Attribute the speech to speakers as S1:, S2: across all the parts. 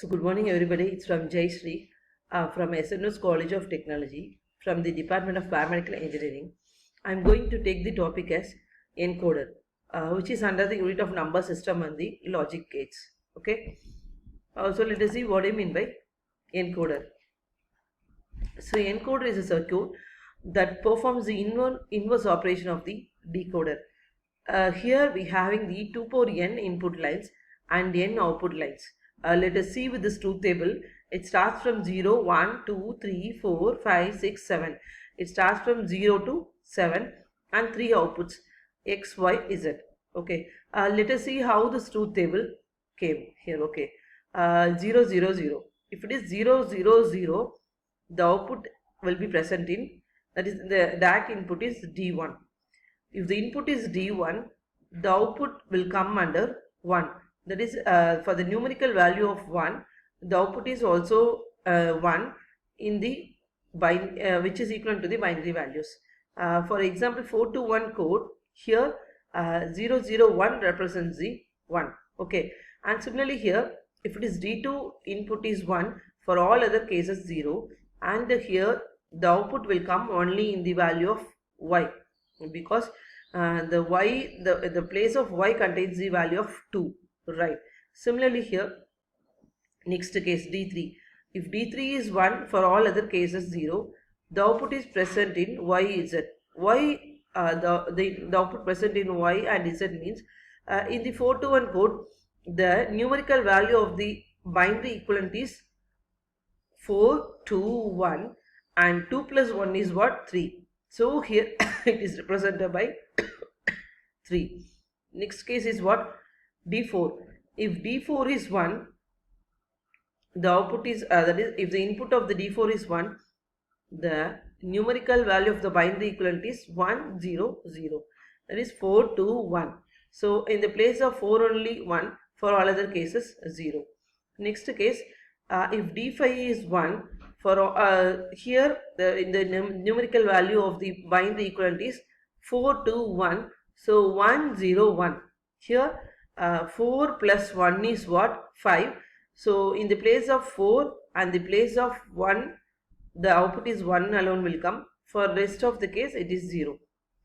S1: So good morning everybody, it's from Jai Shri from SNS College of Technology from the Department of Biomedical Engineering. I am going to take the topic as encoder which is under the unit of number system and the logic gates. Okay, so let us see what I mean by encoder. So encoder is a circuit that performs the inverse operation of the decoder. Here we having the 2 power n input lines and n output lines. Let us see with this truth table. It starts from 0, 1, 2, 3, 4, 5, 6, 7. It starts from 0 to 7 and 3 outputs x, y, z. Okay. Let us see how this truth table came here. Okay. 0, 0, 0. If it is 0, 0, 0, the output will be present in, that is the DAC input is D1. If the input is D1, the output will come under 1. That is for the numerical value of 1, the output is also 1 in the which is equivalent to the binary values. For example, 421 code, here 001 represents the 1. Okay, and similarly here, if it is D2, input is 1, for all other cases 0, and here the output will come only in the value of y, because the place of y contains the value of 2, right? Similarly here, next case D3, if D3 is 1, for all other cases 0, the output is present in y, z. Y, the output present in y and z means in the 421 code, the numerical value of the binary equivalent is 4, 2, 1, and 2 plus 1 is what? 3. So here it is represented by 3. Next case is what? D4. If D4 is 1, the output is, that is, if the input of the D4 is 1, the numerical value of the binary equivalent is 1, 0, 0. That is 4, 2, 1. So in the place of 4 only 1, for all other cases 0. Next case, if D5 is 1, for here in the numerical value of the binary equivalent is 4, 2, 1. So 1, 0, 1. Here 4 plus 1 is what? 5. So in the place of 4 and the place of 1, the output is 1 alone will come. For rest of the case it is 0.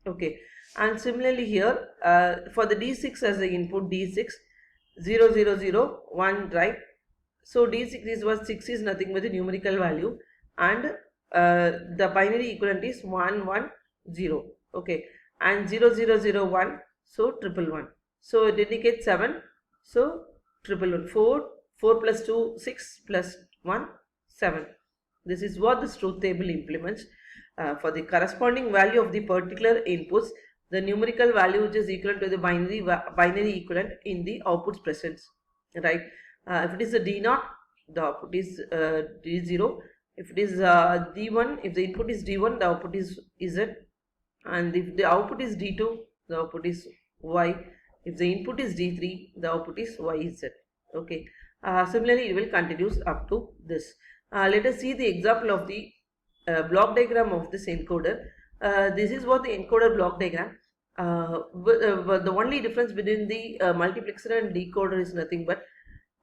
S1: Okay. And similarly here for the D6 as the input, D6 0, 0, 0, 1, right? So D6 is what? 6 is nothing but the numerical value, and the binary equivalent is 1, 1, 0. Okay. And 0, 0, 0, 1, so 111. So it indicates 7, so 111. 4, 4 plus 2, 6 plus 1, 7. This is what this truth table implements. For the corresponding value of the particular inputs, the numerical value which is equivalent to the binary equivalent in the outputs present, right? If it is a D0, the output is D0. If it is D1, if the input is D1, the output is Z. And if the output is D2, the output is Y. If the input is D3, the output is YZ. Okay. Similarly, it will continue up to this. Let us see the example of the block diagram of this encoder. This is what the encoder block diagram. But the only difference between the multiplexer and decoder is nothing but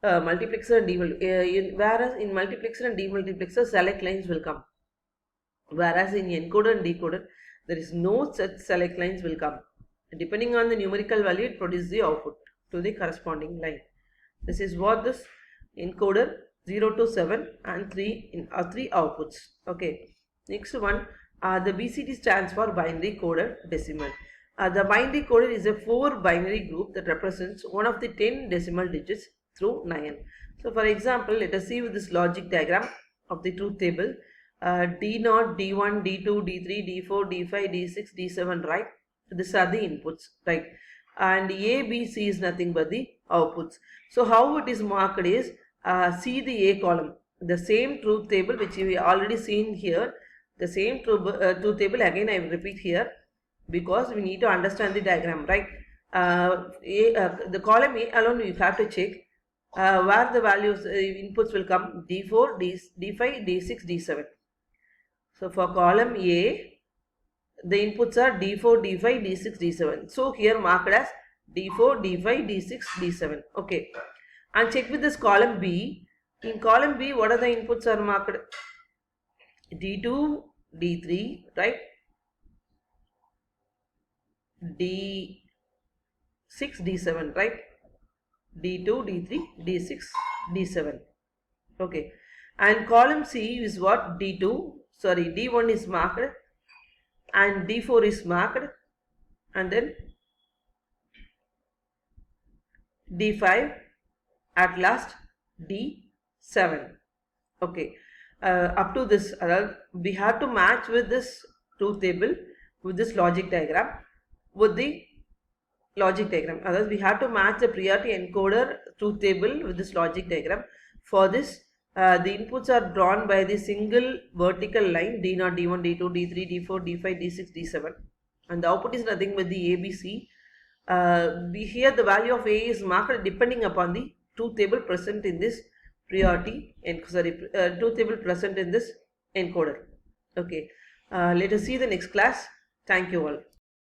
S1: multiplexer and whereas in multiplexer and demultiplexer select lines will come, whereas in encoder and decoder there is no such select lines will come. Depending on the numerical value, it produces the output to the corresponding line. This is what this encoder 0 to 7 and 3 outputs. Okay. Next one, the BCD stands for binary coded decimal. The binary coded is a 4 binary group that represents one of the 10 decimal digits through 9. So for example, let us see with this logic diagram of the truth table. D0, D1, D2, D3, D4, D5, D6, D7, right? These are the inputs, right? And A, B, C is nothing but the outputs. So how it is marked is, see the A column. The same truth table which we already seen here, the same truth table again I will repeat here because we need to understand the diagram, right? The column A alone you have to check where the values inputs will come, D4, D5, D6, D7. So for column A, the inputs are D4, D5, D6, D7. So here marked as D4, D5, D6, D7. Okay. And check with this column B. In column B, what are the inputs are marked? D2, D3, right? D6, D7, right? D2, D3, D6, D7. Okay. And column C is what? D2, sorry, D1 is marked and D4 is marked, and then D5, at last D7. Okay. Up to this, we have to match with this truth table, with this logic diagram, with the logic diagram. Otherwise, we have to match the priority encoder truth table with this logic diagram. For this, the inputs are drawn by the single vertical line D0, D1, D2, D3, D4, D5, D6, D7, and the output is nothing but the ABC. Here the value of A is marked depending upon the truth table present in this priority truth table present in this encoder. Okay, let us see the next class. Thank you all.